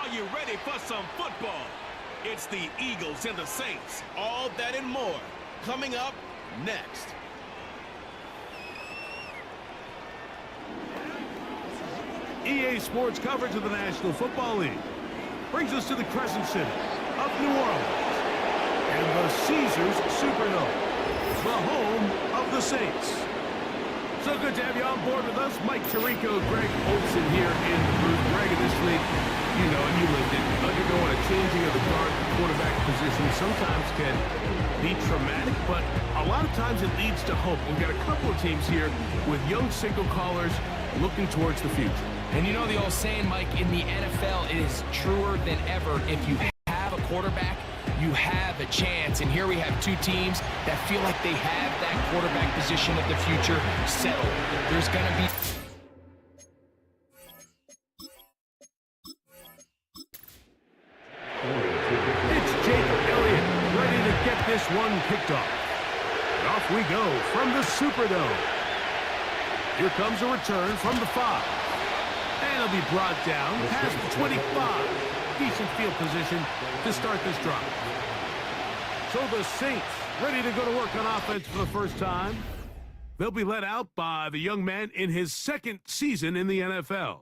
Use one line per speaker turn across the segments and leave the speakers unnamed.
Are you ready for some football? It's the Eagles and the Saints. All that and more coming up next.
EA Sports coverage of the National Football League brings us to the Crescent City of New Orleans and the Caesars Superdome, the home of the Saints. So good to have you on board with us. Mike Tirico, Greg Olson here in the booth. Greg, in this league, you know, and you lived it, undergoing a changing of the guard quarterback position sometimes can be traumatic, but a lot of times it leads to hope. We've got a couple of teams here with young single callers looking towards the future.
And you know the old saying, Mike, in the NFL, it is truer than ever. If you have a quarterback, you have a chance. And here we have two teams that feel like they have that quarterback position of the future settled. There's going to be...
It's Jacob Elliott ready to get this one kicked off. And off we go from the Superdome. Here comes a return from the 5. And it'll be brought down past the 25. Decent field position to start this drive. So the Saints ready to go to work on offense for the first time. They'll be led out by the young man in his second season in the NFL.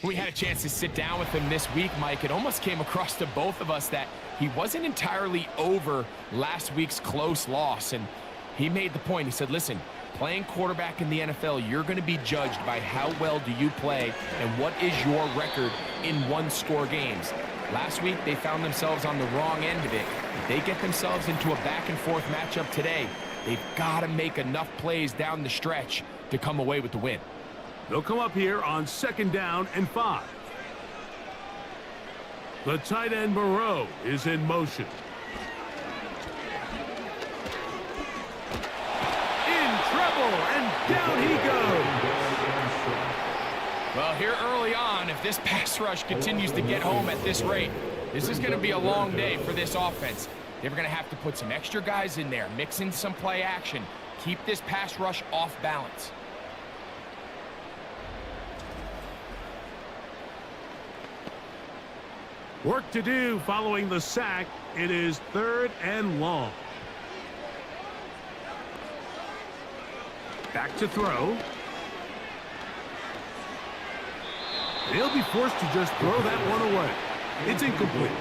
We had a chance to sit down with him this week, Mike. It almost came across to both of us that he wasn't entirely over last week's close loss. And he made the point. He said, listen, playing quarterback in the NFL, you're going to be judged by how well do you play and what is your record in one-score games. Last week, they found themselves on the wrong end of it. If they get themselves into a back-and-forth matchup today, they've got to make enough plays down the stretch to come away with the win.
They'll come up here on 2nd down and 5. The tight end Moreau is in motion. In trouble, and down he goes.
Well, here early on, if this pass rush continues to get home at this rate, this is going to be a long day for this offense. They're going to have to put some extra guys in there, mix in some play action, keep this pass rush off balance.
Work to do following the sack. It is 3rd and long. Back to throw. He'll be forced to just throw that one away. It's incomplete.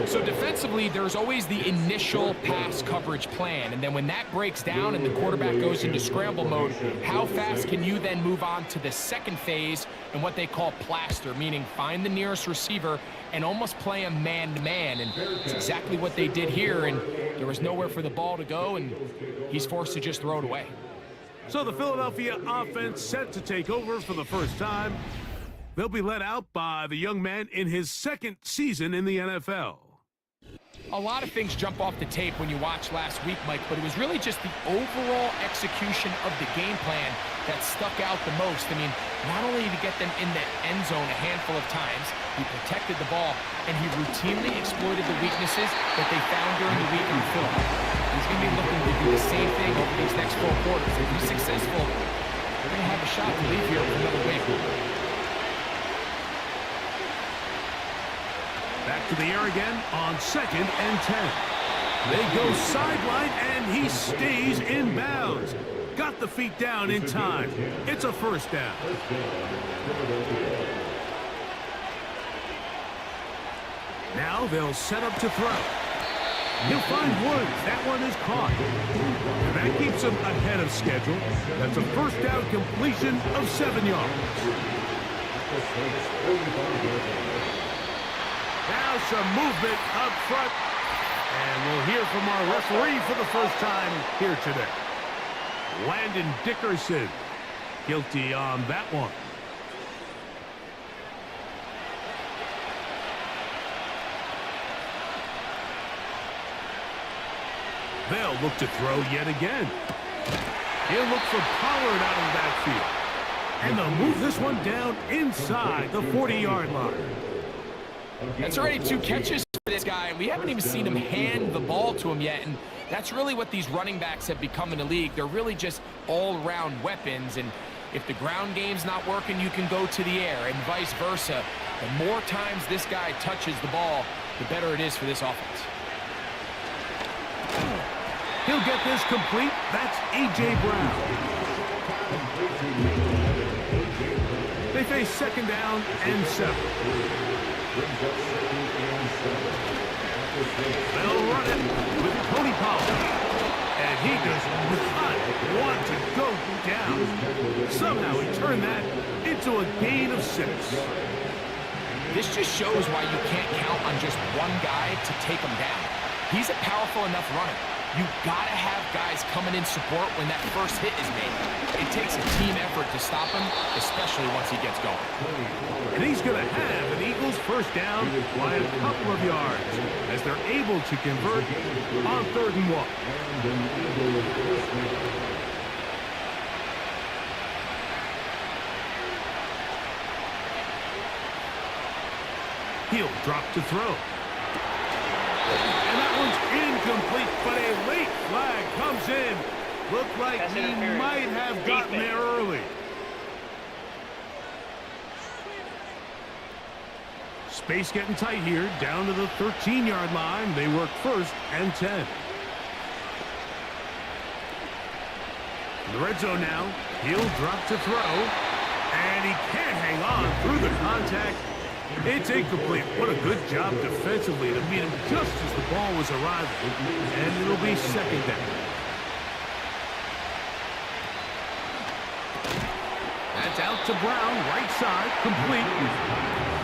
So defensively, there's always the initial pass coverage plan, and then when that breaks down and the quarterback goes into scramble mode, how fast can you then move on to the second phase and what they call plaster, meaning find the nearest receiver and almost play a man-to-man, and it's exactly what they did here, and there was nowhere for the ball to go, and he's forced to just throw it away.
So the Philadelphia offense set to take over for the first time. They'll be led out by the young man in his second season in the NFL.
A lot of things jump off the tape when you watch last week, Mike, but it was really just the overall execution of the game plan that stuck out the most. I mean, not only did he get them in the end zone a handful of times, he protected the ball, and he routinely exploited the weaknesses that they found during the week in film. He's going to be looking to do the same thing over these next 4 quarters. If he's successful, they're going to have a shot to leave here with another win.
Back to the air again on 2nd and 10. They go sideline, and he stays in bounds. Got the feet down in time. It's a first down. Now they'll set up to throw. He'll find Woods. That one is caught. And that keeps him ahead of schedule. That's a first down completion of 7 yards. Now some movement up front. And we'll hear from our referee for the first time here today. Landon Dickerson, guilty on that one. They'll look to throw yet again. He'll look for Pollard out of the backfield. And they'll move this one down inside the 40-yard line.
That's already 2 catches for this guy, and we haven't even seen him hand the ball to him yet. And that's really what these running backs have become in the league. They're really just all-around weapons, and if the ground game's not working, you can go to the air, and vice versa. The more times this guy touches the ball, the better it is for this offense.
He'll get this complete. That's A.J. Brown. They face second down and 7. They'll run it with Tony Pollard. And he does not want to go down. Somehow he turned that into a gain of 6.
This just shows why you can't count on just one guy to take him down. He's a powerful enough runner. You gotta have guys coming in support when that first hit is made. It takes a team effort to stop him, especially once he gets going.
And he's gonna have an Eagles first down by a couple of yards as they're able to convert on 3rd and 1. He'll drop to throw. And that one's incomplete, but a late flag comes in. Looked like he might have gotten there early. Space getting tight here, down to the 13-yard line. They work 1st and 10. In the red zone now, he'll drop to throw. And he can't hang on through the contact. It's incomplete. What a good job defensively to meet him just as the ball was arriving. And it'll be second down. That's out to Brown, right side, complete.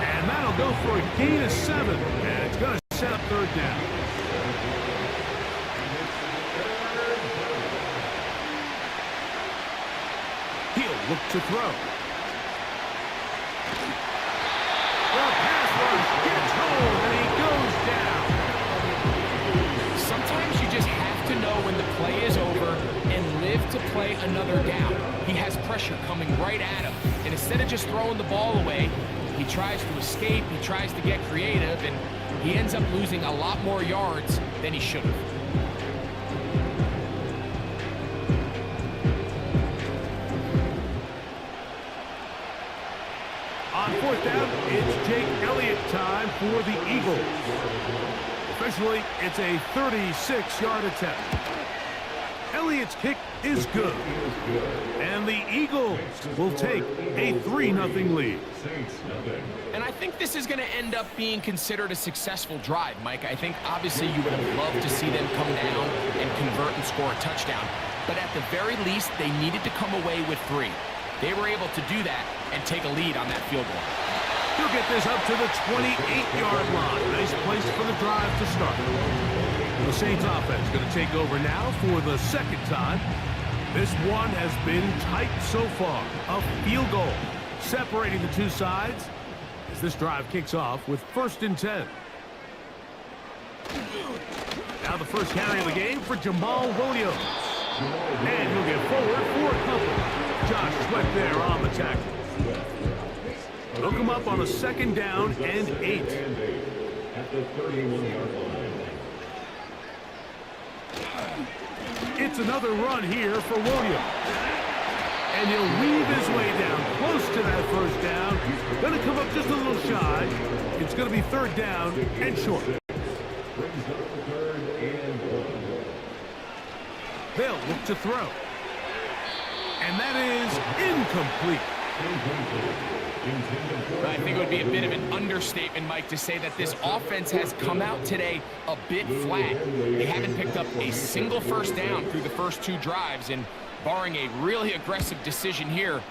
And that'll go for a gain of 7. And it's going to set up 3rd down. He'll look to throw. Gets home, and he goes down.
Sometimes you just have to know when the play is over and live to play another down. He has pressure coming right at him, and instead of just throwing the ball away, he tries to escape, he tries to get creative, and he ends up losing a lot more yards than he should have.
On 4th down, it's Jake Elliott time for the Eagles. Officially, it's a 36-yard attempt. Elliott's kick is good. And the Eagles will take a 3-0 lead.
And I think this is going to end up being considered a successful drive, Mike. I think obviously you would have loved to see them come down and convert and score a touchdown. But at the very least, they needed to come away with 3. They were able to do that and take a lead on that field goal.
He'll get this up to the 28-yard line. Nice place for the drive to start. The Saints offense going to take over now for the 2nd time. This one has been tight so far. A field goal separating the two sides as this drive kicks off with 1st and 10. Now the first carry of the game for Jamal Williams. And he'll get forward for a couple. Josh Sweat there on the tackle. They'll come up on a 2nd down and 8. At the 31-yard line. It's another run here for Williams. And he'll weave his way down close to that 1st down. Going to come up just a little shy. It's going to be 3rd down and short. They'll look to throw. And that is incomplete.
I think it would be a bit of an understatement, Mike, to say that this offense has come out today a bit flat. They haven't picked up a single 1st down through the first 2 drives, and barring a really aggressive decision here,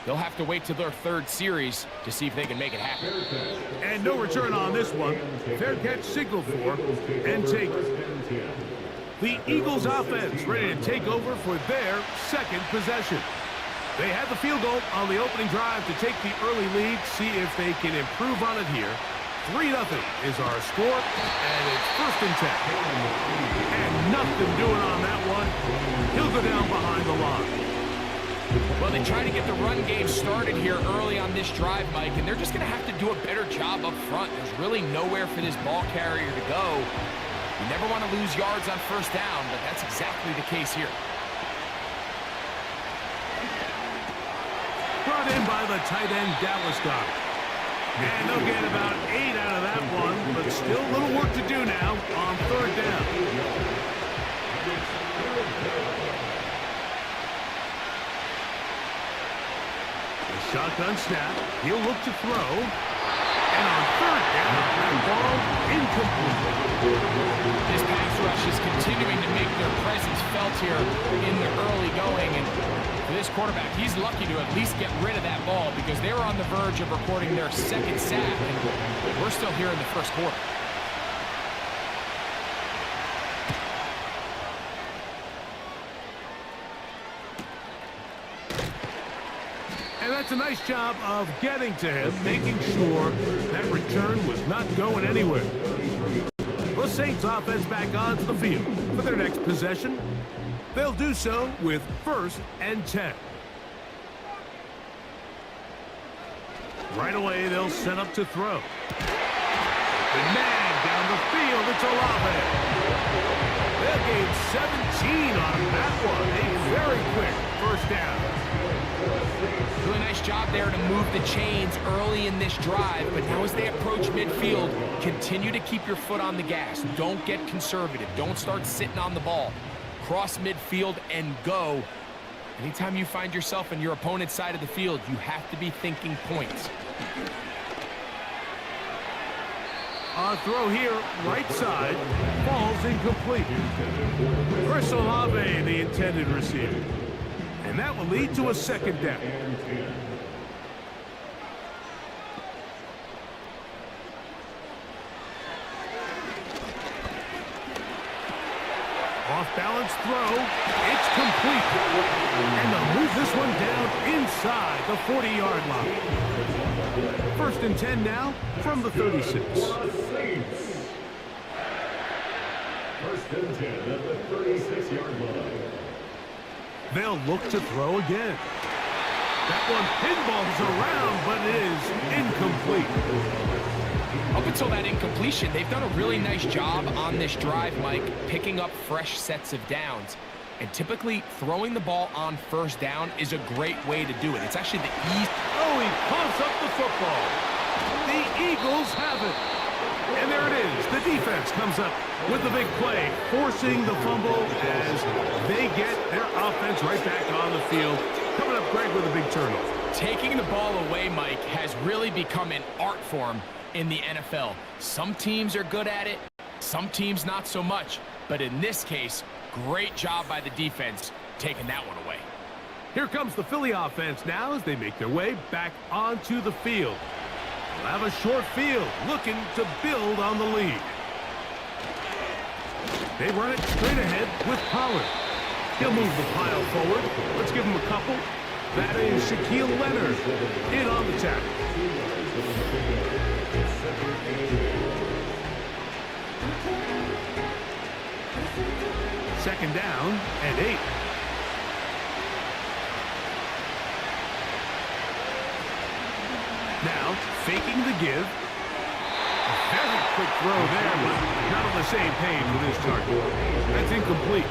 they'll have to wait till their 3rd series to see if they can make it happen.
And no return on this one. Fair catch signaled for and taken. The Eagles offense ready to take over for their 2nd possession. They had the field goal on the opening drive to take the early lead, see if they can improve on it here. 3-0 is our score, and it's 1st and 10. And nothing doing on that one. He'll go down behind the line.
Well, they try to get the run game started here early on this drive, Mike, and they're just going to have to do a better job up front. There's really nowhere for this ball carrier to go. You never want to lose yards on 1st down, but that's exactly the case here.
Brought in by the tight end, Dallas Goedert. And they'll get about 8 out of that one, but still a little work to do now on third down. The shotgun snap. He'll look to throw. And on third down, that ball incomplete.
This pass rush is continuing to make their presence felt here in the early going. And for this quarterback, he's lucky to at least get rid of that ball because they were on the verge of recording their second sack. And we're still here in the first quarter.
And that's a nice job of getting to him, making sure that return was not going anywhere. The Saints offense back onto the field for their next possession. They'll do so with 1st and 10. Right away, they'll set up to throw. The man down the field, it's Olave. They'll gain 17 on that one. A very quick first down.
Really nice job there to move the chains early in this drive, but now as they approach midfield, continue to keep your foot on the gas. Don't get conservative. Don't start sitting on the ball. Cross midfield and go. Anytime you find yourself on your opponent's side of the field, you have to be thinking points.
On throw here, right side, falls incomplete. Chris Olave, the intended receiver. And that will lead to a second down. Off-balance throw. It's complete. And they'll move this one down inside the 40-yard line. 1st and 10 now from the 36.
1st and 10 at the 36-yard line.
They'll look to throw again. That one pinballs around, but it is incomplete.
Up until that incompletion, they've done a really nice job on this drive, Mike, picking up fresh sets of downs. And typically, throwing the ball on 1st down is a great way to do it. It's actually the easy.
Oh, he pumps up the football. The Eagles have it. And there it is. The defense comes up with the big play, forcing the fumble as they get their offense right back on the field. Coming up, Greg, with a big turnover.
Taking the ball away, Mike, has really become an art form in the NFL. Some teams are good at it, some teams not so much. But in this case, great job by the defense taking that one away.
Here comes the Philly offense now as they make their way back onto the field. They'll have a short field, looking to build on the lead. They run it straight ahead with Pollard. He'll move the pile forward. Let's give him a couple. That is Shaquille Leonard in on the tackle. Second down and 8. Now, faking the give. A very quick throw there, but not on the same page with his target. That's incomplete.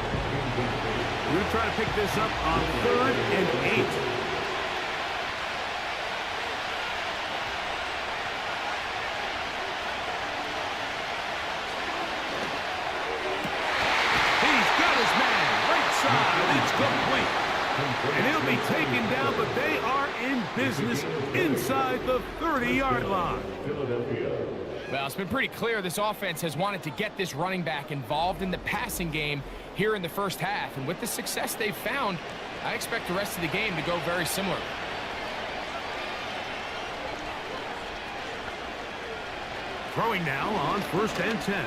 We're going to try to pick this up on 3rd and 8. He's got his man. Right side. It's complete. And he'll be taken down, but they are in business inside the 30-yard line.
Well, it's been pretty clear this offense has wanted to get this running back involved in the passing game here in the first half. And with the success they've found, I expect the rest of the game to go very similar.
Throwing now on 1st and 10.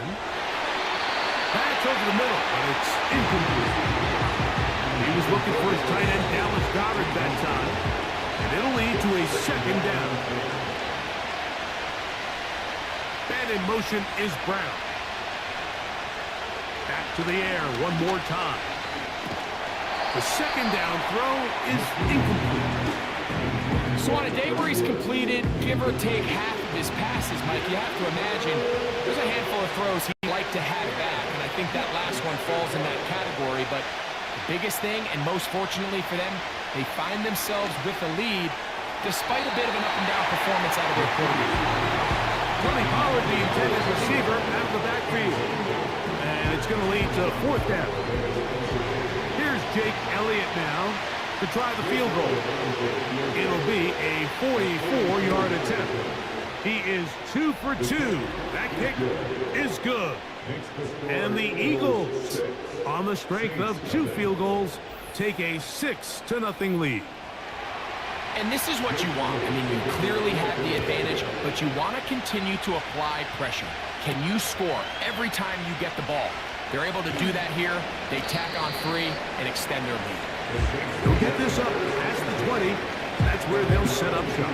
Pass over the middle, but it's incomplete. He was looking for his tight end, Dallas Goedert, that time. And it'll lead to a second down. And in motion is Brown. Back to the air one more time. The second down throw is incomplete.
So on a day where he's completed, give or take half of his passes, Mike, you have to imagine there's a handful of throws he'd like to have back. And I think that last one falls in that category. But the biggest thing, and most fortunately for them, they find themselves with the lead. despite a bit of an up-and-down performance out of their quarterback.
Tony Pollard, the intended receiver, out of the backfield. And it's going to lead to fourth down. Here's Jake Elliott now to try the field goal. It'll be a 44-yard attempt. He is 2 for 2. That kick is good. And the Eagles, on the strength of 2 field goals, take a 6-0 lead.
And this is what you want. I mean, you clearly have the advantage, but you want to continue to apply pressure. Can you score every time you get the ball? They're able to do that here. They tack on 3 and extend their lead.
They'll get this up past the 20. That's where they'll set up shop.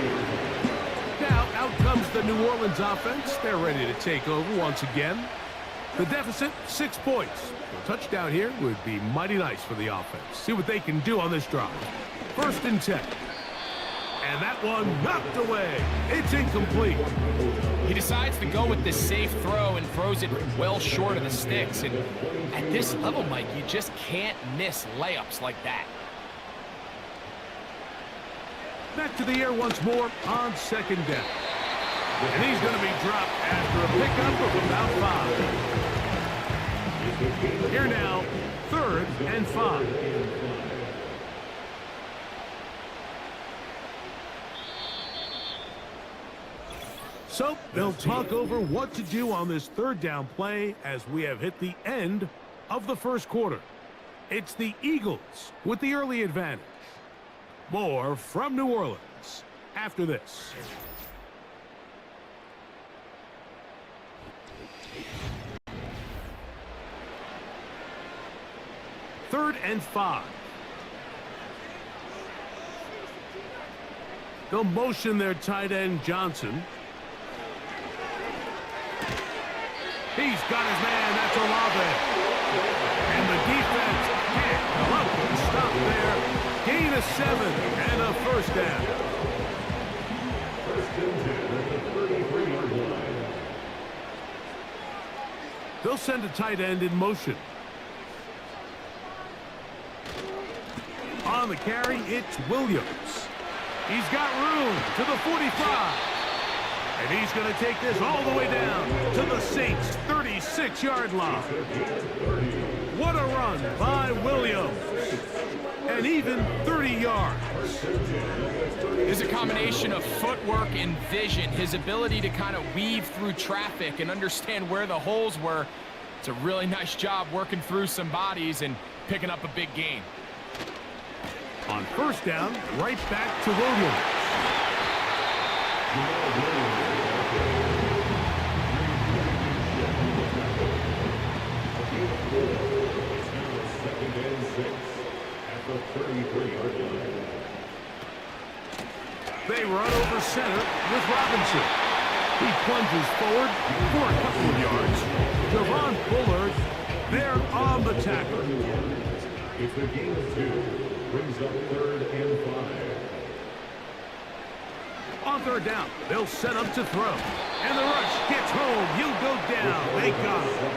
Now, out comes the New Orleans offense. They're ready to take over once again. The deficit, 6 points. A touchdown here would be mighty nice for the offense. See what they can do on this drive. 1st and 10. And that one knocked away. It's incomplete.
He decides to go with this safe throw and throws it well short of the sticks. And at this level, Mike, you just can't miss layups like that.
Back to the air once more on 2nd down. And he's going to be dropped after a pickup of about 5. Here now, 3rd and 5. So they'll talk over what to do on this 3rd down play as we have hit the end of the 1st quarter. It's the Eagles with the early advantage. More from New Orleans after this. Third and 5. They'll motion their tight end Johnson. He's got his man. That's Olave. And the defense can't come up and stop there. Gain of 7 and a 1st down.
1st and 10 at the 33-yard line.
They'll send a tight end in motion. On the carry, it's Williams. He's got room to the 45. And he's going to take this all the way down to the Saints' 36-yard line. What a run by Williams. And even 30 yards.
There's a combination of footwork and vision, his ability to kind of weave through traffic and understand where the holes were. It's a really nice job working through some bodies and picking up a big gain.
On 1st down, right back to Williams. They run over center with Robinson. He plunges forward for a couple of yards. Javon Bullard there on the tackle.
It's a gain of 2. Brings up 3rd and 5.
On 3rd down, they'll set up to throw. And the rush gets home. He'll go down. They got him.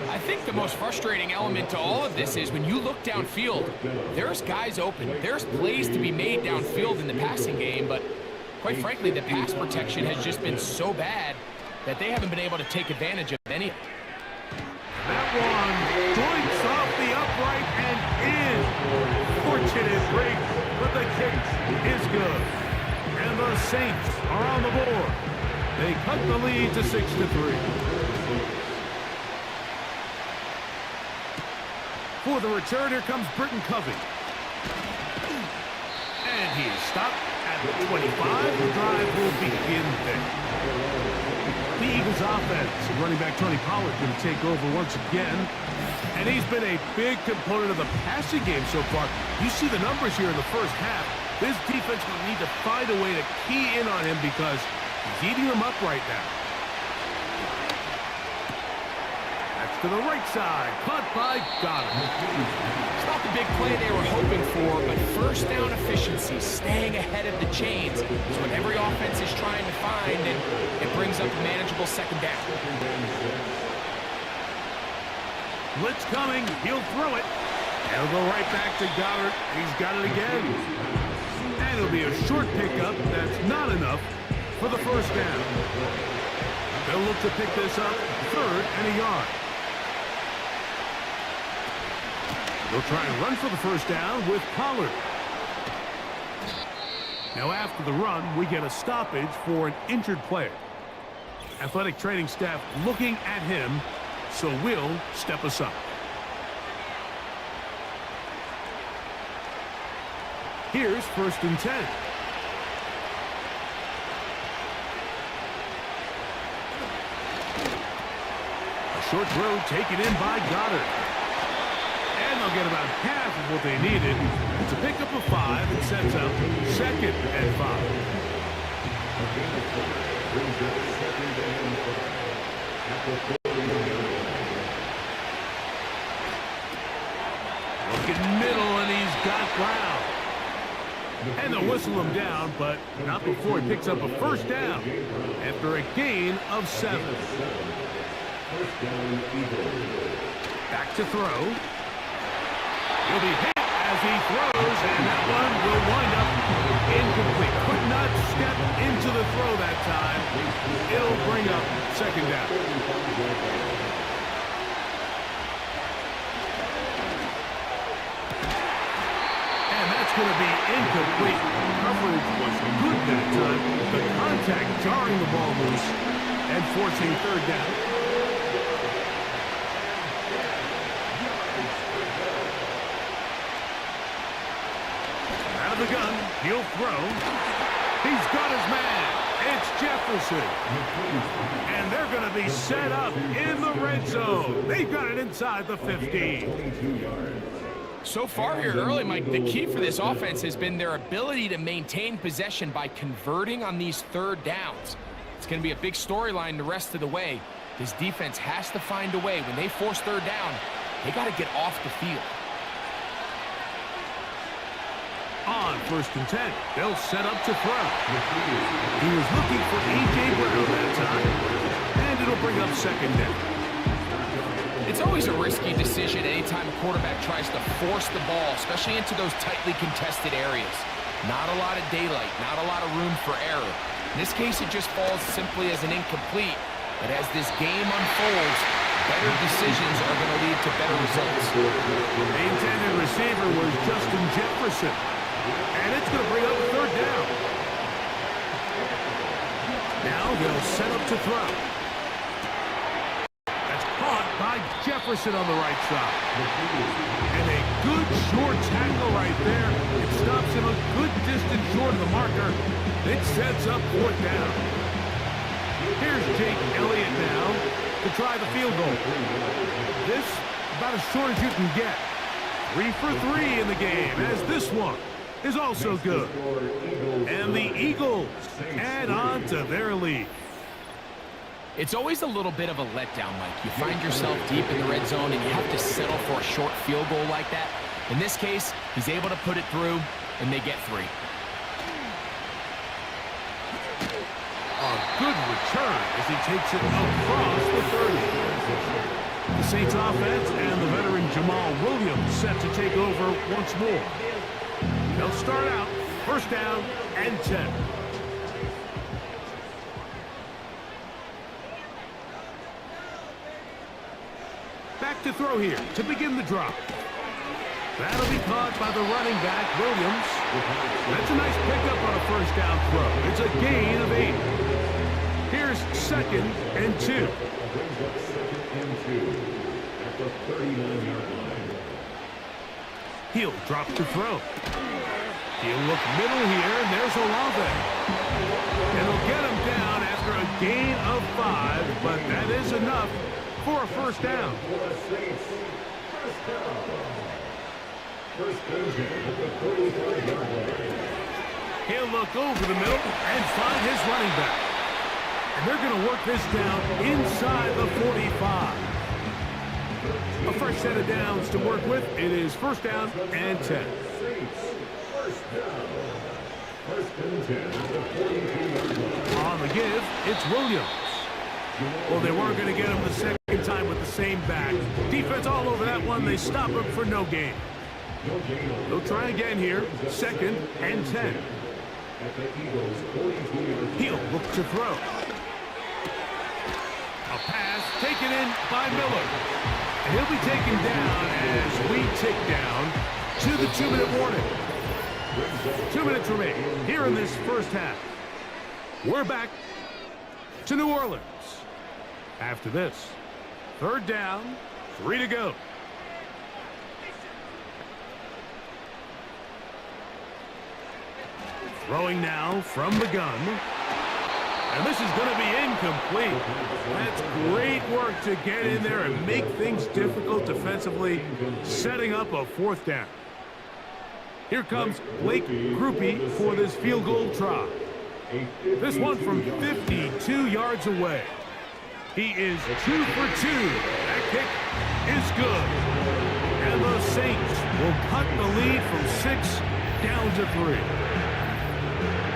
I think the most frustrating element to all of this is when you look downfield, there's guys open. There's plays to be made downfield in the passing game, but quite frankly, the pass protection has just been so bad that they haven't been able to take advantage of any.
That one joints off the upright and in. Fortunate break, but the kick is good. And the Saints are on the board. They cut the lead to 6-3. For the return, here comes Britton Covey. And he is stopped at the 25. The drive will begin there. The Eagles offense, running back Tony Pollard going to take over once again. And he's been a big component of the passing game so far. You see the numbers here in the 1st half. This defense will need to find a way to key in on him because he's eating them up right now. That's to the right side. Caught by Goddard.
It's not the big play they were hoping for, but 1st down efficiency, staying ahead of the chains, is what every offense is trying to find, and it brings up a manageable 2nd down.
Blitz coming. He'll throw it. It'll go right back to Goddard. He's got it again. And it'll be a short pickup. That's not enough for the first down. They'll look to pick this up 3rd and a yard. They'll try and run for the first down with Pollard. Now after the run, we get a stoppage for an injured player. Athletic training staff looking at him, so we'll step aside. Here's 1st and 10. A short throw taken in by Goddard. And they'll get about half of what they needed. It's a pickup of 5 and sets up 2nd and 5. Looking middle, and he's got ground. And they'll whistle him down, but not before he picks up a first down after a gain of 7. Back to throw. He'll be hit as he throws, and that one will wind up incomplete. Could not step into the throw that time. It'll bring up 2nd down. And that's going to be incomplete. Coverage was good that time. The contact jarring the ball loose and forcing 3rd down. Out of the gun, he'll throw. He's got his man. It's Jefferson. And they're going to be set up in the red zone. They've got it inside the 15.
So far here early, Mike, the key for this offense has been their ability to maintain possession by converting on these 3rd downs. It's going to be a big storyline the rest of the way. This defense has to find a way. When they force 3rd down, they got to get off the field.
On 1st and 10, they'll set up to throw. He was looking for A.J. Brown that time, and it'll bring up 2nd down.
It's always a risky decision anytime a quarterback tries to force the ball, especially into those tightly contested areas. Not a lot of daylight, not a lot of room for error. In this case, it just falls simply as an incomplete. But as this game unfolds, better decisions are going to lead to better results.
The intended receiver was Justin Jefferson. And it's going to bring up 3rd down. Now they'll set up to throw. That's caught by Jefferson on the right side. And a good short tackle right there. It stops him a good distance short of the marker. It sets up 4th down. Here's Jake Elliott now to try the field goal. This about as short as you can get. 3 for 3 in the game, as this one is also good. And the Eagles add on to their lead.
It's always a little bit of a letdown, Mike. You find yourself deep in the red zone, and you have to settle for a short field goal like that. In this case, he's able to put it through, and they get 3.
A good return as he takes it across the 30. The Saints offense and the veteran Jamal Williams set to take over once more. They'll start out 1st down and 10. Back to throw here to begin the drop. That'll be caught by the running back, Williams. That's a nice pickup on a 1st down throw. It's a gain of 8. Here's 2nd and 2.
At the 39-yard line.
He'll drop to throw. He'll look middle here, and there's Olave. And he'll get him down after a gain of 5, but that is enough for a 1st down. He'll look over the middle and find his running back. And they're going to work this down inside the 45. A fresh set of downs to work with. It is 1st down and 10. On the give, it's Williams. Well, they weren't going to get him the second time with the same back. Defense all over that one. They stop him for no gain. They'll try again here. 2nd and 10.
at the Eagles' 42-yard line.
He'll look to throw. A pass taken in by Miller. And he'll be taken down as we tick down to the 2-minute warning. 2 minutes remain here in this first half. We're back to New Orleans. After this, 3rd down, 3 to go. Throwing now from the gun. And this is going to be incomplete. That's great work to get in there and make things difficult defensively, setting up a 4th down. Here comes Blake Grupe for this field goal try. This one from 52 yards away. He is 2 for 2. That kick is good. And the Saints will cut the lead from 6 down to 3.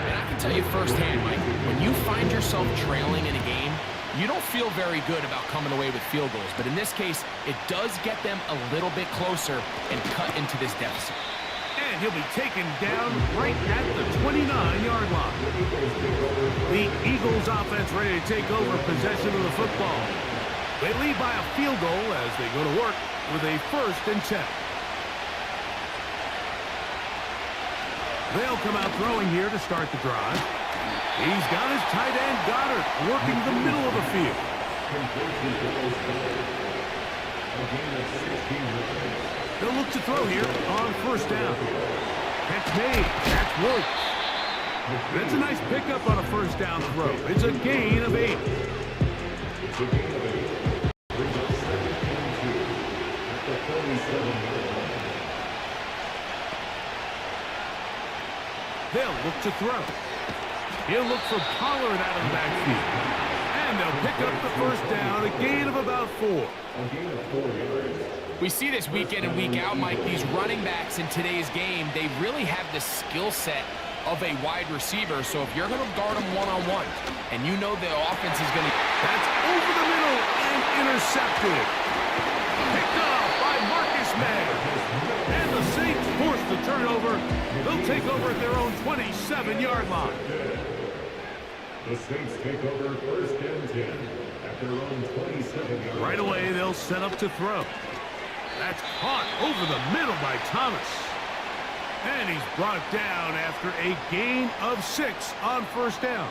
And I can tell you firsthand, Mike, when you find yourself trailing in a game, you don't feel very good about coming away with field goals. But in this case, it does get them a little bit closer and cut into this deficit.
And he'll be taken down right at the 29-yard line. The Eagles offense ready to take over possession of the football. They lead by a field goal as they go to work with a 1st and 10. They'll come out throwing here to start the drive. He's got his tight end Goddard working the middle of the field. They'll look to throw here on 1st down. That's made. That's worked. That's a nice pickup on a 1st down throw. It's a gain of 8.
It's a gain of 8. Brings up 2nd and 2 at the 37-yard line.
They'll look to throw. He'll look for Pollard out of the backfield. And they'll pick up the 1st down, a gain of about 4.
A gain of 4 yards.
We see this week in and week out, Mike. These running backs in today's game, they really have the skill set of a wide receiver. So if you're going to guard them one-on-one, and you know the offense is going to...
That's over the middle and intercepted. Picked off by Marcus May. And the Saints force the turnover. They'll take over at their own 27-yard line.
The Saints take over 1st and 10 at their own 27-yard line.
Right away, they'll set up to throw. That's caught over the middle by Thomas. And he's brought down after a gain of 6 on 1st down.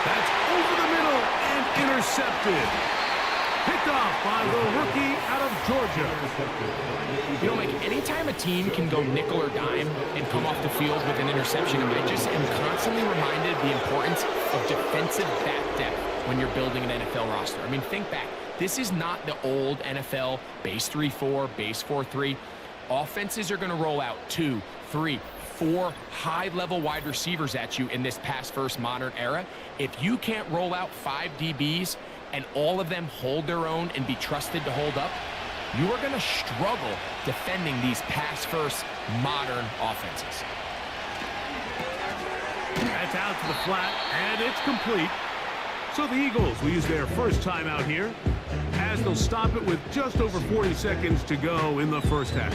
That's over the middle and intercepted. Picked off by the rookie out of Georgia.
You know, Mike, anytime a team can go nickel or dime and come off the field with an interception, I just am constantly reminded of the importance of defensive back depth when you're building an NFL roster. I mean, think back. This is not the old NFL base 3-4, base 4-3. Offenses are going to roll out 2, 3, 4 high-level wide receivers at you in this pass-first modern era. If you can't roll out 5 DBs and all of them hold their own and be trusted to hold up, you are going to struggle defending these pass-first modern offenses.
That's out to the flat, and it's complete. So the Eagles will use their first timeout here, as they'll stop it with just over 40 seconds to go in the first half.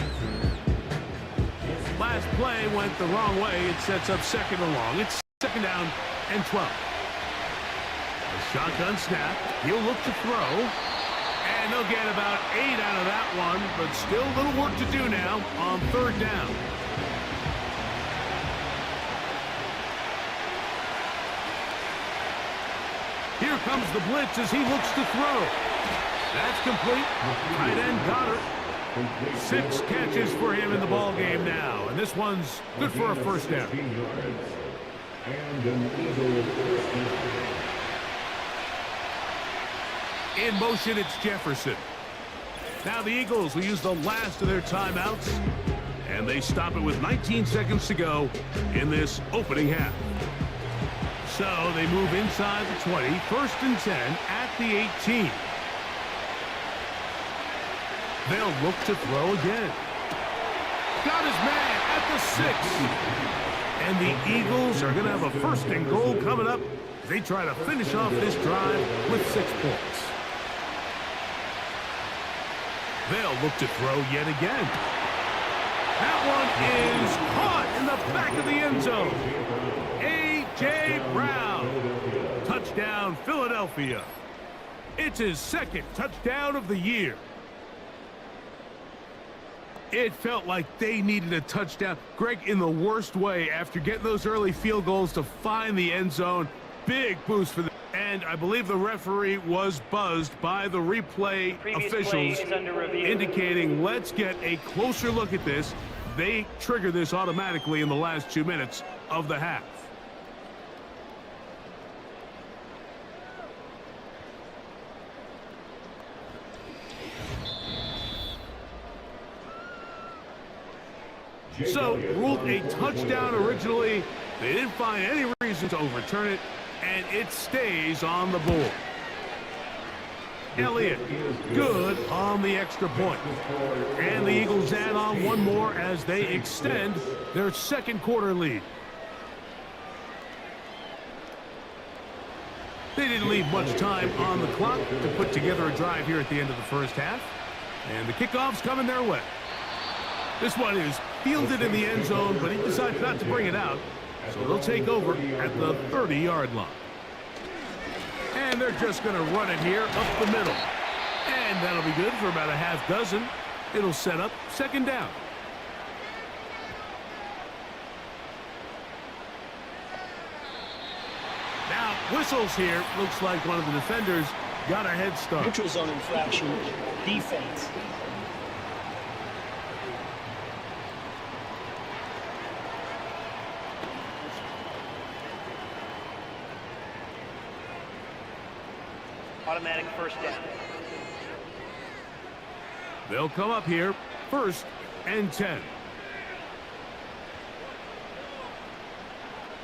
Last play went the wrong way. It sets up 2nd and long. It's 2nd down and 12. A shotgun snap. He'll look to throw. And they'll get about 8 out of that one, but still a little work to do now on 3rd down. Here comes the blitz as he looks to throw. That's complete. Tight end Goddard. 6 catches for him in the ball game now, and this one's good for a 1st down.
And an Eagle 1st down.
In motion, it's Jefferson. Now the Eagles will use the last of their timeouts, and they stop it with 19 seconds to go in this opening half. So they move inside the 20, 1st and 10 at the 18. They'll look to throw again. Got his man at the 6. And the Eagles are going to have a 1st and goal coming up as they try to finish off this drive with 6 points. They'll look to throw yet again. That one is caught in the back of the end zone. A.J. Brown. Touchdown, Philadelphia. It's his second touchdown of the year. It felt like they needed a touchdown. Greg, in the worst way, after getting those early field goals to find the end zone. Big boost for them. And I believe the referee was buzzed by the replay officials, indicating let's get a closer look at this. They trigger this automatically in the last 2 minutes of the half. So, ruled a touchdown originally. They didn't find any reason to overturn it, and it stays on the board. Elliott, good on the extra point. And the Eagles add on one more as they extend their second quarter lead. They didn't leave much time on the clock to put together a drive here at the end of the first half. And the kickoff's coming their way. This one is fielded in the end zone, but he decides not to bring it out. So they'll take over at the 30-yard line. And they're just going to run it here up the middle. And that'll be good for about a half dozen. It'll set up second down. Now, whistles here. Looks like one of the defenders got a head start.
Neutral zone infraction, defense. Automatic first down.
They'll come up here, 1st and 10.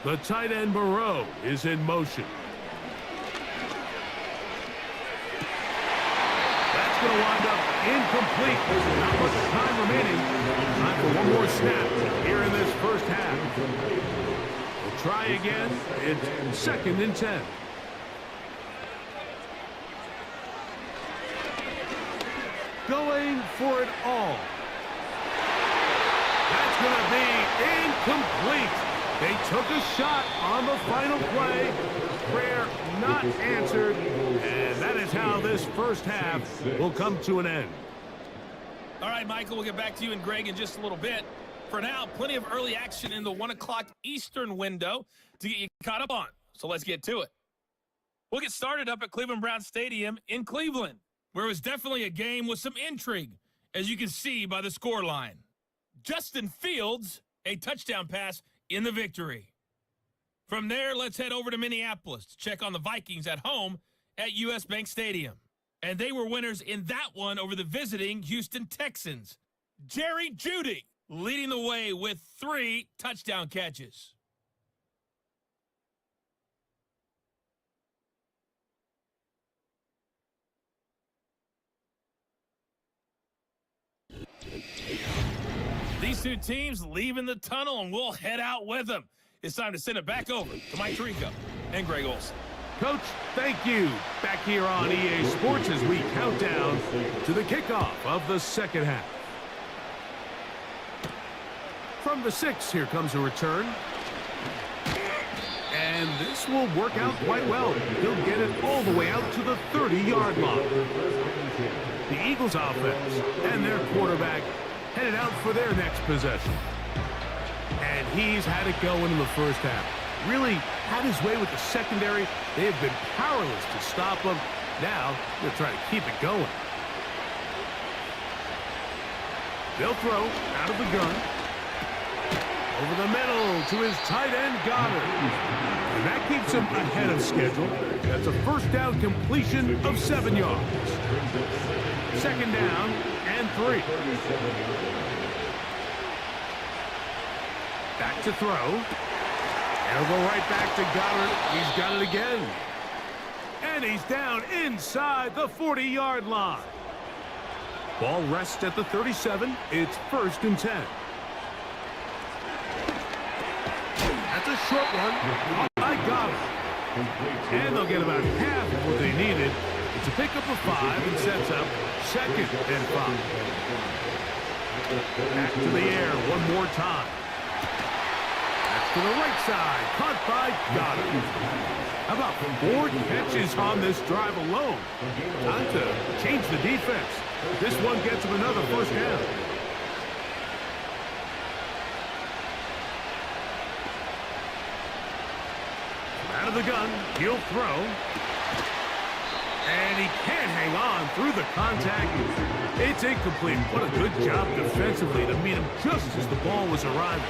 The tight end Moreau is in motion. That's going to wind up incomplete. Not much time remaining. Time for one more snap here in this first half. We'll try again. It's 2nd and 10. Going for it all. That's going to be incomplete. They took a shot on the final play. Prayer not answered. And that is how this first half will come to an end.
All right, Michael, we'll get back to you and Greg in just a little bit. For now, plenty of early action in the 1 o'clock Eastern window to get you caught up on. So let's get to it. We'll get started up at Cleveland Browns Stadium in Cleveland, where it was definitely a game with some intrigue, as you can see by the scoreline. Justin Fields, a touchdown pass in the victory. From there, let's head over to Minneapolis to check on the Vikings at home at US Bank Stadium. And they were winners in that one over the visiting Houston Texans. Jerry Jeudy leading the way with 3 touchdown catches. These two teams leaving the tunnel, and we'll head out with them. It's time to send it back over to Mike Tirico and Greg Olson.
Coach, thank you. Back here on EA Sports as we count down to the kickoff of the second half. From the 6, here comes a return. And this will work out quite well. He'll get it all the way out to the 30-yard line. The Eagles offense and their quarterback headed out for their next possession. And he's had it going in the first half. Really had his way with the secondary. They have been powerless to stop him. Now they'll try to keep it going. They'll throw out of the gun. Over the middle to his tight end, Goddard. And that keeps him ahead of schedule. That's a first down completion of 7 yards. Second down and 3. Back to throw. And it'll go right back to Goddard. He's got it again. And he's down inside the 40-yard line. Ball rests at the 37. It's 1st and 10. That's a short one. I got it. And they'll get about half of what they needed. It's a pickup of 5 and sets up 2nd and 5. Back to the air one more time. That's to the right side. Caught by Goddard. How about 4 catches on this drive alone? Time to change the defense. This one gets him another first down. Out of the gun, he'll throw. And he can't hang on through the contact. It's incomplete. What a good job defensively to meet him just as the ball was arriving.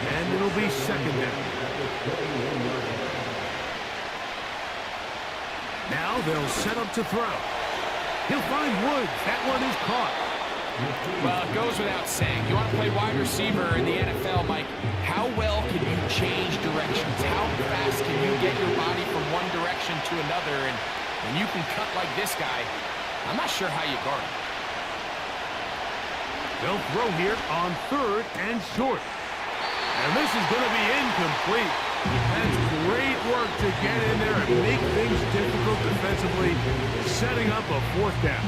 And it'll be 2nd down. Now they'll set up to throw. He'll find Woods. That one is caught.
Well, it goes without saying. You want to play wide receiver in the NFL, Mike. How well can you change directions? How fast can you get your body from one direction to another? And when you can cut like this guy, I'm not sure how you guard him.
They'll throw here on 3rd and short. And this is going to be incomplete. That's great work to get in there and make things difficult defensively, setting up a 4th down.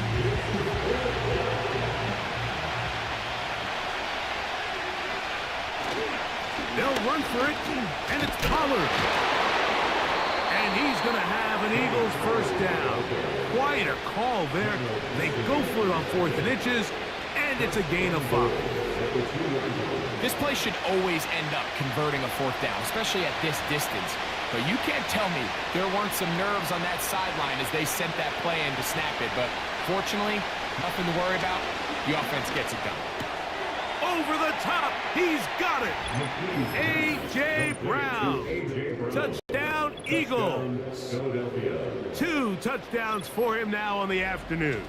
They'll run for it, and it's Pollard. And he's going to have an Eagles first down. Quite a call there. They go for it on 4th and inches, and it's a gain of 5.
This play should always end up converting a 4th down, especially at this distance. But you can't tell me there weren't some nerves on that sideline as they sent that play in to snap it. But fortunately, nothing to worry about. The offense gets it done.
Over the top, he's got it. A.J. Brown. Touchdown, Eagles. 2 touchdowns for him now on the afternoon.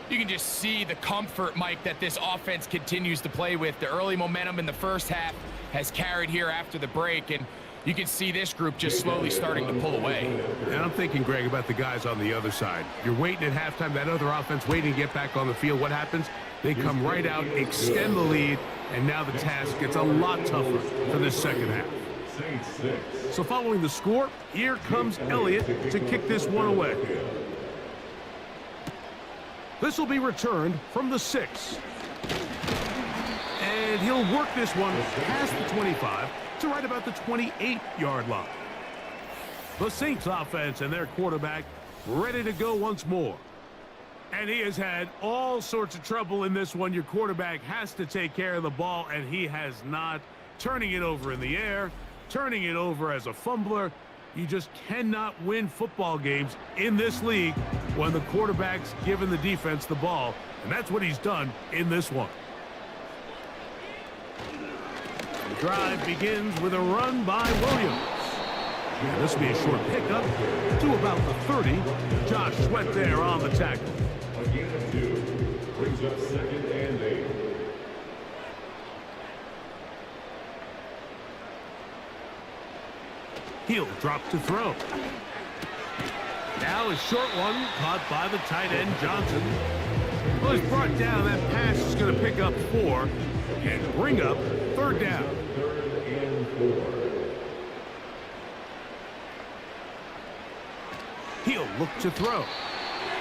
You can just see the comfort, Mike, that this offense continues to play with. The early momentum in the first half has carried here after the break, and you can see this group just slowly starting to pull away.
And I'm thinking, Greg, about the guys on the other side. You're waiting at halftime, that other offense waiting to get back on the field. What happens? They come right out, extend the lead, and now the task gets a lot tougher for this second half. So following the score, here comes Elliott to kick this one away. This will be returned from the 6. And he'll work this one past the 25 to right about the 28-yard line. The Saints offense and their quarterback ready to go once more. And he has had all sorts of trouble in this one. Your quarterback has to take care of the ball, and he has not. Turning it over in the air, turning it over as a fumbler. You just cannot win football games in this league when the quarterback's giving the defense the ball. And that's what he's done in this one. The drive begins with a run by Williams. And this will be a short pickup to about the 30. Josh Sweat there on the tackle.
Again of 2. Brings up 2nd and 8.
He'll drop to throw. Now a short one caught by the tight end Johnson. Well, he's brought down. That pass is going to pick up 4 and bring up 3rd down.
3rd and 4.
He'll look to throw.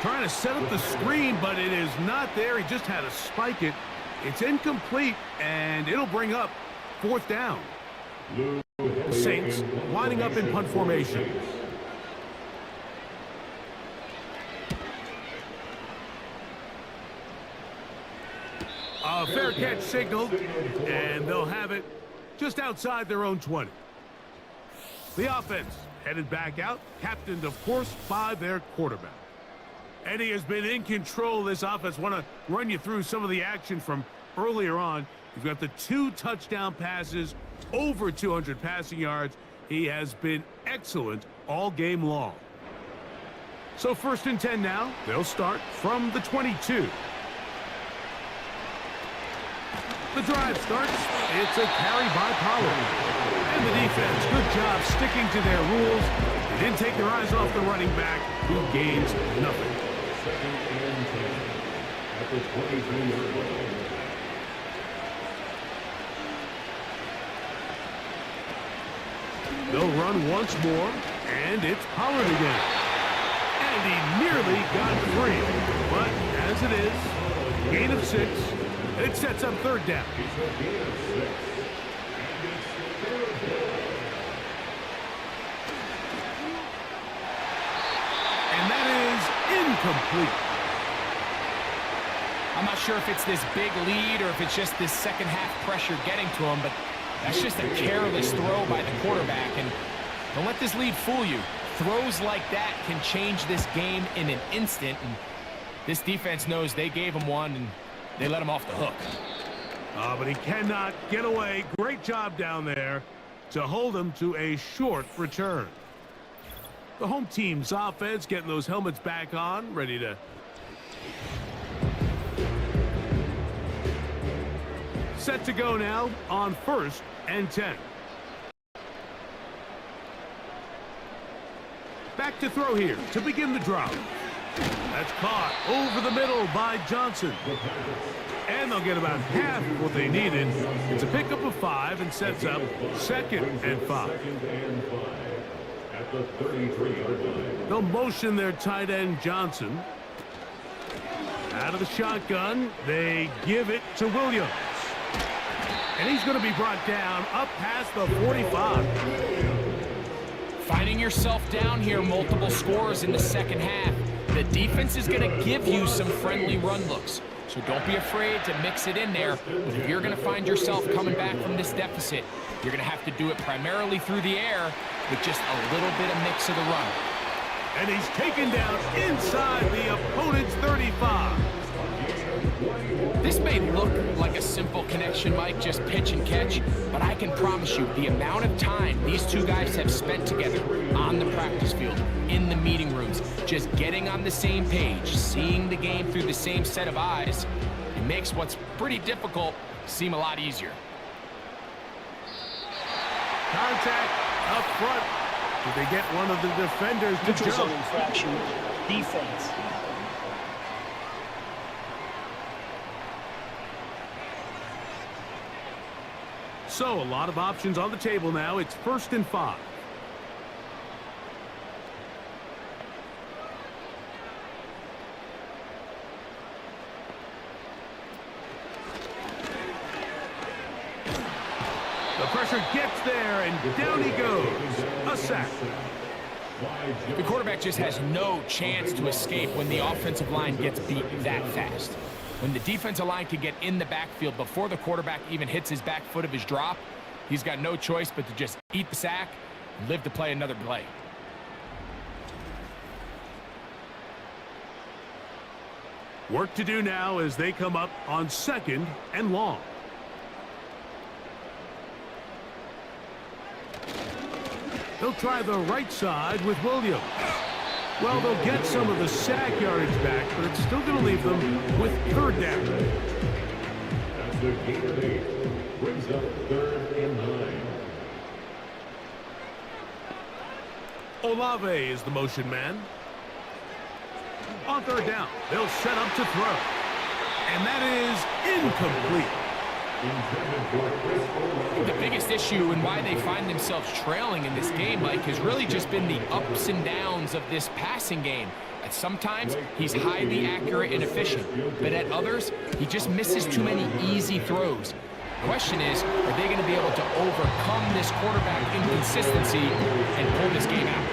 Trying to set up the screen, but it is not there. He just had to spike it. It's incomplete, and it'll bring up 4th down. The Saints lining up in punt formation. A fair catch signaled, and they'll have it just outside their own 20. The offense headed back out, captained, of course, by their quarterback. And he has been in control of this offense. Want to run you through some of the action from earlier on. You've got the 2 touchdown passes, over 200 passing yards. He has been excellent all game long. So 1st and 10 now. They'll start from the 22. The drive starts. It's a carry by Pollard. And the defense, good job sticking to their rules. They didn't take their eyes off the running back, who gains nothing.
2nd and 10. At the 23-yard line.
They'll run once more, and it's Pollard again. And he nearly got free. But as it is, gain of 6. It sets up third down. And that is incomplete.
I'm not sure if it's this big lead or if it's just this second half pressure getting to him, but that's just a careless throw by the quarterback. And don't let this lead fool you. Throws like that can change this game in an instant. And this defense knows they gave him one and they let him off the hook.
But he cannot get away. Great job down there to hold him to a short return. The home team's offense getting those helmets back on, ready to set to go now on 1st and 10. Back to throw here to begin the drive. That's caught over the middle by Johnson. And they'll get about half of what they needed. It's a pickup of 5 and sets up 2nd and 5.
At the 33-yard line.
They'll motion their tight end Johnson. Out of the shotgun, they give it to Williams. And he's going to be brought down up past the 45.
Finding yourself down here, multiple scores in the second half. The defense is going to give you some friendly run looks. So don't be afraid to mix it in there. But if you're going to find yourself coming back from this deficit, you're going to have to do it primarily through the air with just a little bit of mix of the run.
And he's taken down inside the opponent's 35.
This may look like a simple connection, Mike, just pitch and catch, but I can promise you the amount of time these two guys have spent together on the practice field, in the meeting rooms, just getting on the same page, seeing the game through the same set of eyes, it makes what's pretty difficult seem a lot easier.
Contact up front. Did they get one of the defenders to
Neutral zone
jump?
infraction, defense.
So a lot of options on the table now. It's 1st and 5. The pressure gets there, and down he goes. A sack.
The quarterback just has no chance to escape when the offensive line gets beat that fast. When the defensive line can get in the backfield before the quarterback even hits his back foot of his drop, he's got no choice but to just eat the sack and live to play another play.
Work to do now as they come up on 2nd and long. They'll try the right side with Williams. Well, they'll get some of the sack yardage back, but it's still going to leave them with 3rd down.
That's the gain of 8. Brings up 3rd and 9.
Olave is the motion man. On 3rd down, they'll set up to throw. And that is incomplete.
The biggest issue and why they find themselves trailing in this game, Mike, has really just been the ups and downs of this passing game. At sometimes, he's highly accurate and efficient, but at others, he just misses too many easy throws. The question is, are they going to be able to overcome this quarterback inconsistency and pull this game out?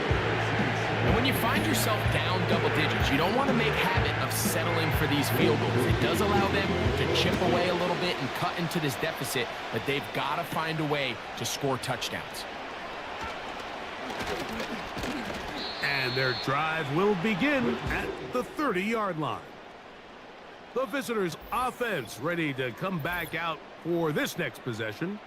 And when you find yourself down double digits, you don't want to make habit of settling for these field goals. It does allow them to chip away a little bit and cut into this deficit, but they've got to find a way to score touchdowns.
And their drive will begin at the 30-yard line. The visitors' offense ready to come back out for this next possession.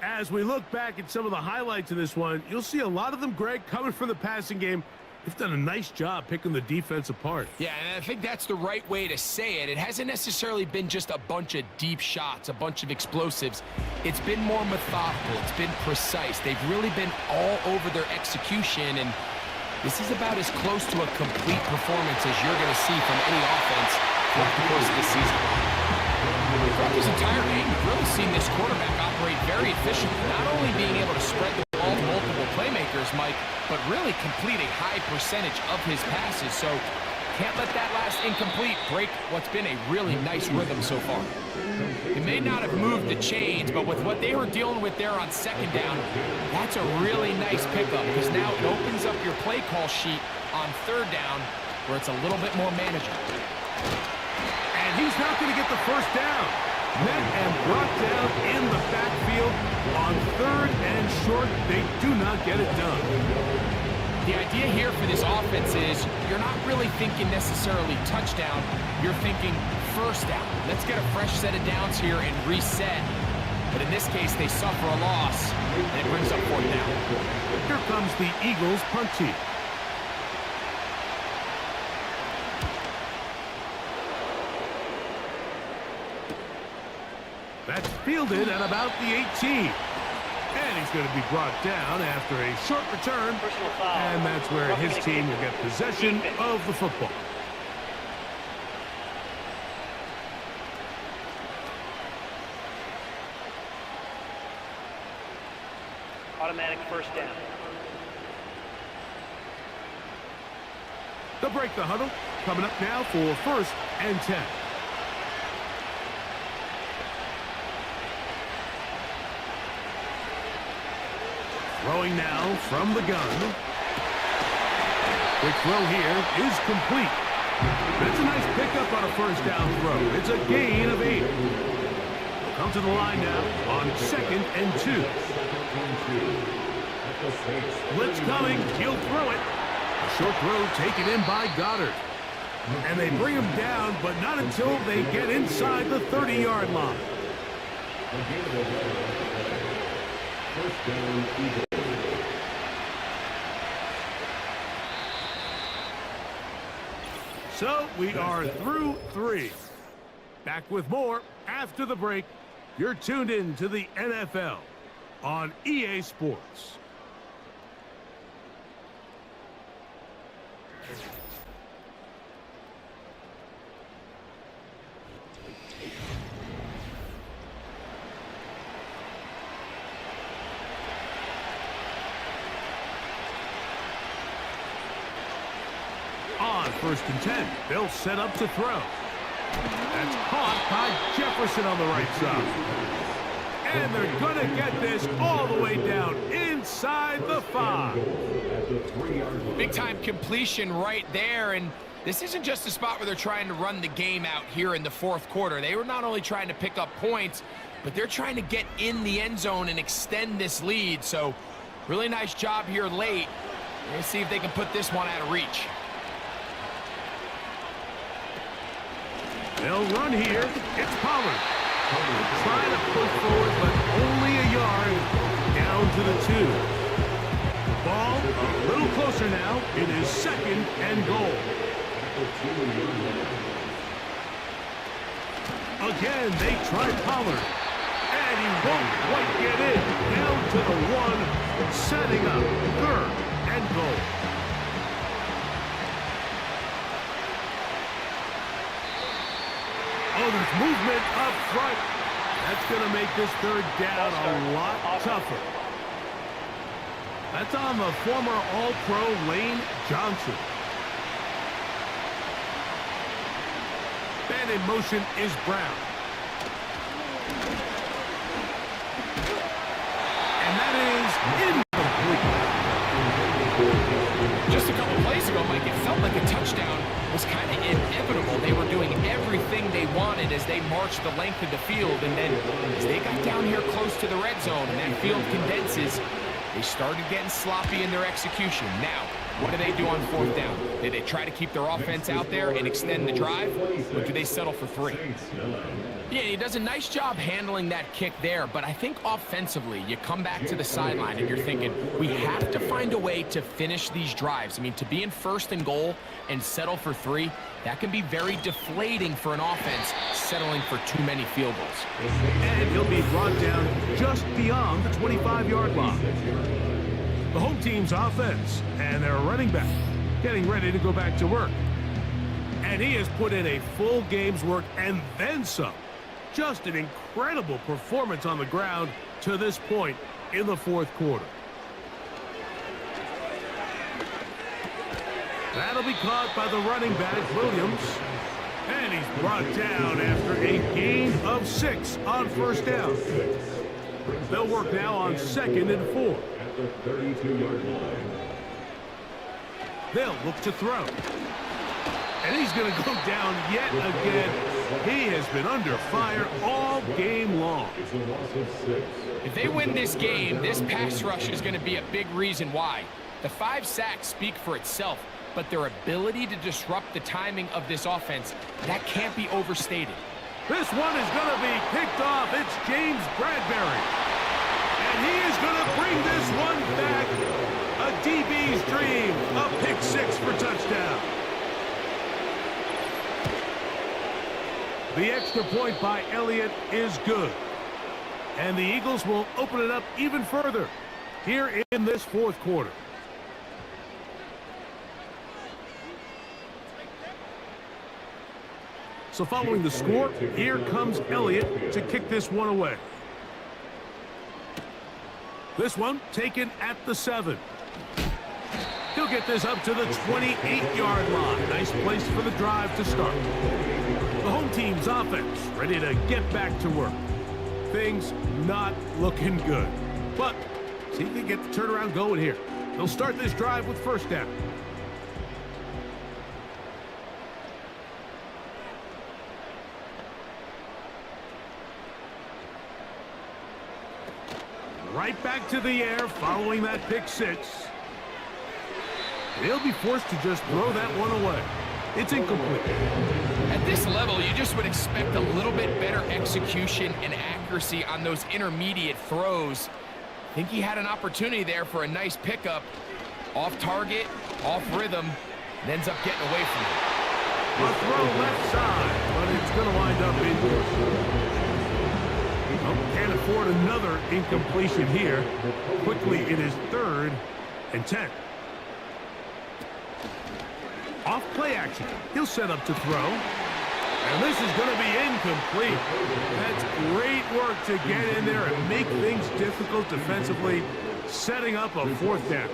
As we look back at some of the highlights of this one, you'll see a lot of them, Greg, coming from the passing game. They've done a nice job picking the defense apart.
Yeah, and I think that's the right way to say it. It hasn't necessarily been just a bunch of deep shots, a bunch of explosives. It's been more methodical. It's been precise. They've really been all over their execution, and this is about as close to a complete performance as you're going to see from any offense throughout the course of this season. Throughout this entire game, we've really seen this quarterback operate very efficiently, not only being able to spread the ball to multiple playmakers, playmakers, Mike, but really complete a high percentage of his passes. So can't let that last incomplete break what's been a really nice rhythm so far. He may not have moved the chains, but with what they were dealing with there on second down, that's a really nice pickup because now it opens up your play call sheet on third down where it's a little bit more manageable.
And he's not going to get the first down. Met and brought down in the backfield on third and short. They do not get it done.
The idea here for this offense is you're not really thinking necessarily touchdown. You're thinking first down. Let's get a fresh set of downs here and reset. But in this case, they suffer a loss, and it brings up fourth down.
Here comes the Eagles punt team. That's fielded at about the 18. And he's going to be brought down after a short return. And that's where his team will get possession of the football.
Automatic first down.
They'll break the huddle. Coming up now for first and 10. Throwing now from the gun. Quick throw here is complete. That's a nice pickup on a first down throw. It's a gain of 8. Come to the line now on second and 2. Blitz coming. He'll throw it. A short throw taken in by Goddard. And they bring him down, but not until they get inside the 30-yard line.
First down, Eagles.
So we are through 3. Back with more after the break. You're tuned in to the NFL on EA Sports. On first and 10, they'll set up to throw. That's caught by Jefferson on the right side. And they're going to get this all the way down inside the 5.
Big time completion right there, and this isn't just a spot where they're trying to run the game out here in the fourth quarter. They were not only trying to pick up points, but they're trying to get in the end zone and extend this lead. So really nice job here late. Let's see if they can put this one out of reach.
They'll run here. It's Pollard. Trying to push forward, but only a yard down to the 2. Ball a little closer now. It is second and goal. Again, they try Pollard. And he won't quite get in. Down to the 1, setting up third and goal. Oh, there's movement up front. That's going to make this third down a lot tougher. That's on the former All-Pro Lane Johnson. And in motion is Brown. And that is incomplete.
Just a couple plays ago, Mike, it felt like a touchdown was kind of inevitable. They were doing everything they wanted as they marched the length of the field, and then as they got down here close to the red zone and that field condenses, they started getting sloppy in their execution. Now, what do they do on fourth down? Do they try to keep their offense out there and extend the drive, or do they settle for 3? Yeah, he does a nice job handling that kick there, but I think offensively, you come back to the sideline and you're thinking, we have to find a way to finish these drives. I mean, to be in first and goal and settle for 3, that can be very deflating for an offense settling for too many field goals.
And he'll be brought down just beyond the 25-yard line. The home team's offense and their running back getting ready to go back to work. And he has put in a full game's work and then some. Just an incredible performance on the ground to this point in the fourth quarter. That'll be caught by the running back, Williams. And he's brought down after a gain of 6 on first down. They'll work now on 2nd and 4.
At the 32-yard line.
They'll look to throw. And he's going to go down yet again. He has been under fire all game long.
It's a loss of 6.
If they win this game, this pass rush is going to be a big reason why. The 5 sacks speak for itself, but their ability to disrupt the timing of this offense, that can't be overstated.
This one is going to be picked off. It's James Bradbury. And he is going to bring this one back. A DB's dream. A pick 6 for touchdown. The extra point by Elliott is good. And the Eagles will open it up even further here in this 4th quarter. So following the score, here comes Elliott to kick this one away. This one taken at the 7. He'll get this up to the 28-yard line. Nice place for the drive to start. The home team's offense ready to get back to work. Things not looking good. But see if they can get the turnaround going here. They'll start this drive with first down. Right back to the air following that pick 6. They'll be forced to just throw that one away. It's incomplete.
At this level, you just would expect a little bit better execution and accuracy on those intermediate throws. I think he had an opportunity there for a nice pickup. Off target, off rhythm, and ends up getting away from it.
A throw left side, but it's going to wind up inconclusive. Can't afford another incompletion here. Quickly, it is 3rd and 10. Off play action. He'll set up to throw. And this is going to be incomplete. That's great work to get in there and make things difficult defensively, setting up a 4th down.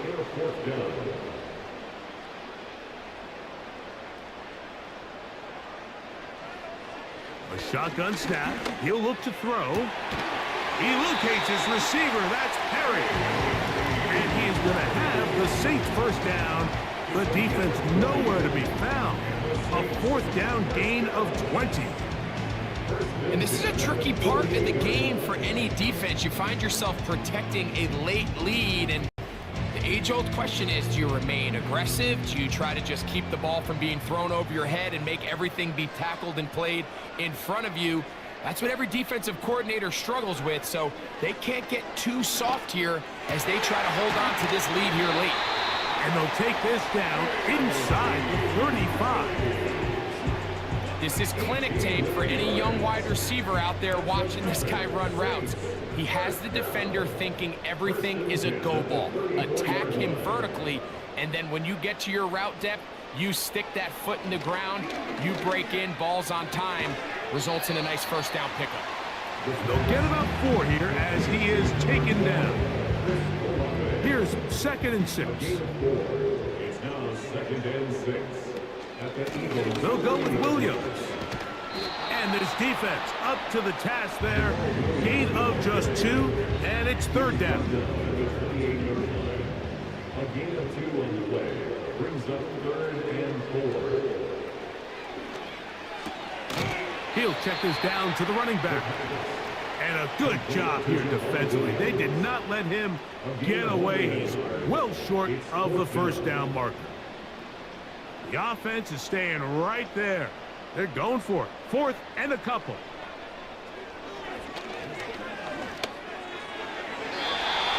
A shotgun snap. He'll look to throw. He locates his receiver. That's Perry. And he's going to have the Saints first down. The defense nowhere to be found. A 4th down gain of 20.
And this is a tricky part of the game for any defense. You find yourself protecting a late lead, and the age-old question is, do you remain aggressive? Do you try to just keep the ball from being thrown over your head and make everything be tackled and played in front of you? That's what every defensive coordinator struggles with, so they can't get too soft here as they try to hold on to this lead here late.
And they'll take this down inside the 35.
This is clinic tape for any young wide receiver out there watching this guy run routes. He has the defender thinking everything is a go ball. Attack him vertically, and then when you get to your route depth, you stick that foot in the ground, you break in, balls on time, results in a nice first down pickup.
They'll get about 4 here as he is taken down. Here's 2nd and 6.
It's now 2nd and 6. At the Eagles.
They'll go with Williams. And this defense up to the task there. Gain of just 2, and it's 3rd down.
A gain of 2 on the way. Brings up 3rd and 4.
He'll check this down to the running back. And a good job here defensively. They did not let him get away. He's well short of the first down marker. The offense is staying right there. They're going for it. 4th and a couple.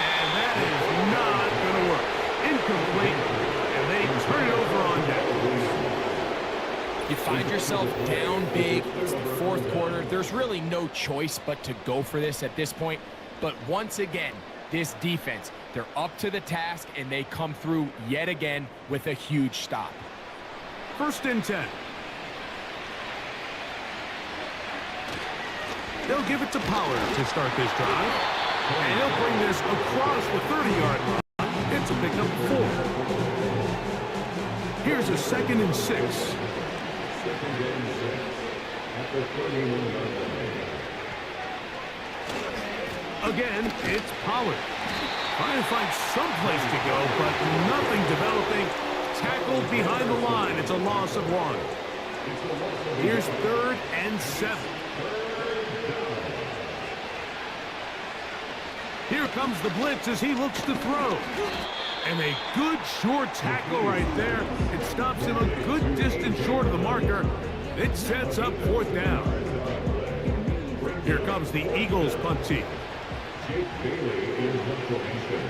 And that is not going to work. Incomplete. And they turn it over on down.
You find yourself down big. It's the 4th quarter. There's really no choice but to go for this at this point. But once again, this defense, they're up to the task, and they come through yet again with a huge stop.
1st and 10. They'll give it to Pollard to start this drive. And he'll bring this across the 30-yard line. It's a pickup 4. Here's Here's a 2nd and 6.
Second and 6 at the 31-yard line.
Again, it's Pollard. Trying to find some place to go, but nothing developing. Tackled behind the line. It's a loss of 1. Here's 3rd and 7. Here comes the blitz as he looks to throw. And a good short tackle right there. It stops him a good distance short of the marker. It sets up 4th down. Here comes the Eagles punt team.
Jake Bailey in the formation.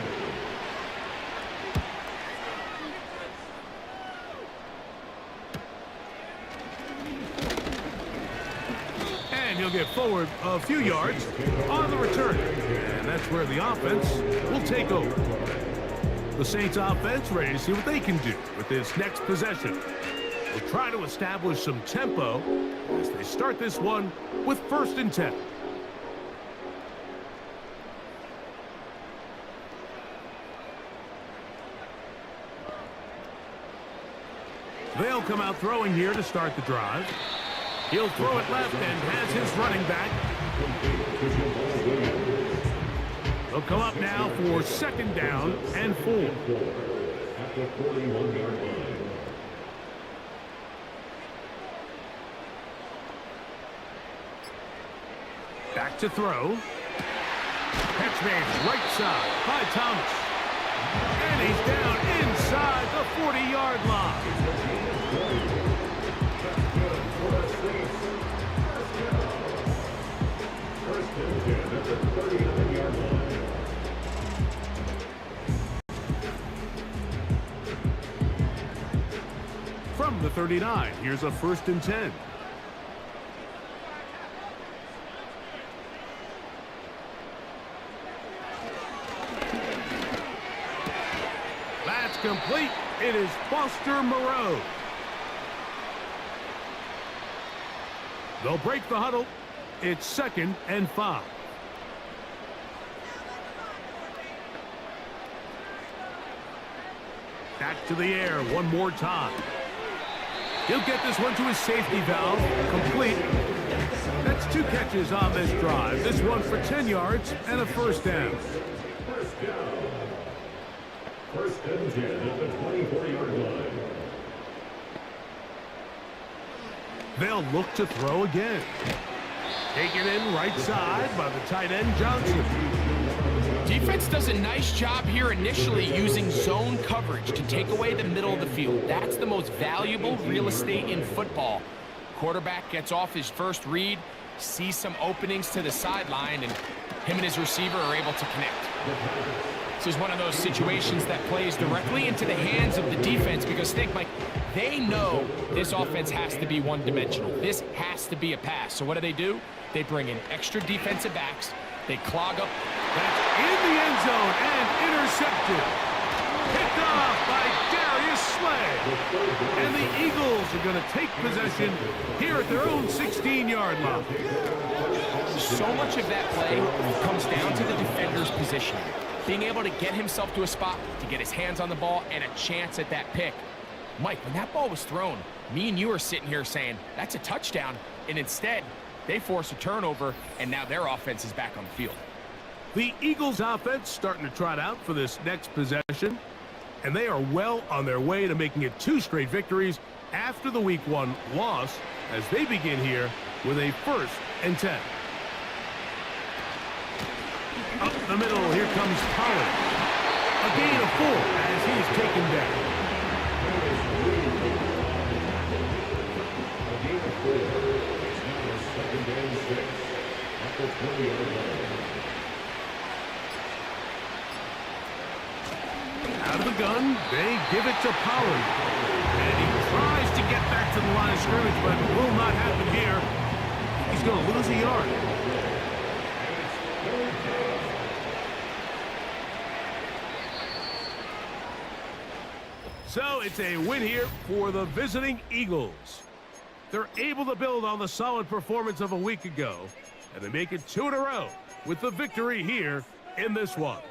And he'll get forward a few yards on the return. And that's where the offense will take over. The Saints offense ready to see what they can do with this next possession. They'll try to establish some tempo as they start this one with 1st and 10. They'll come out throwing here to start the drive. He'll throw it left and has his running back. They'll come up now for 2nd down and 4.
At the 41-yard line.
Back to throw. Catch made right side by Thomas. And he's down inside the 40-yard line.
First and 10 at the 39-yard line.
From the 39, here's a 1st and 10. That's complete. It is Foster Moreau. They'll break the huddle. It's 2nd and 5. Back to the air one more time. He'll get this one to his safety valve. Complete. That's 2 catches on this drive. This one for 10 yards and a 1st down.
First down. 1st and 10 at the 24-yard line.
They'll look to throw again. Taken in right side by the tight end, Johnson.
Defense does a nice job here initially using zone coverage to take away the middle of the field. That's the most valuable real estate in football. Quarterback gets off his first read, sees some openings to the sideline, and him and his receiver are able to connect. This is one of those situations that plays directly into the hands of the defense because think, Mike, they know this offense has to be one-dimensional. This has to be a pass. So what do? They bring in extra defensive backs. They clog up.
That's in the end zone and intercepted. Picked off by Darius Slay. And the Eagles are going to take possession here at their own 16-yard line.
So much of that play comes down to the defender's positioning. Being able to get himself to a spot, to get his hands on the ball, and a chance at that pick. Mike, when that ball was thrown, me and you are sitting here saying, that's a touchdown. And instead, they force a turnover, and now their offense is back on the field.
The Eagles offense starting to trot out for this next possession. And they are well on their way to making it 2 straight victories after the Week 1 loss as they begin here with a 1st and 10. Up the middle, here comes Pollard. A gain of 4 as he's taken down.
A gain of 4. It's now a 2nd and 6 at the 20-yard line.
Out of the gun, they give it to Pollard. And he tries to get back to the line of scrimmage, but it will not happen here. He's going to lose a yard. So it's a win here for the visiting Eagles. They're able to build on the solid performance of a week ago, and they make it 2 in a row with the victory here in this one.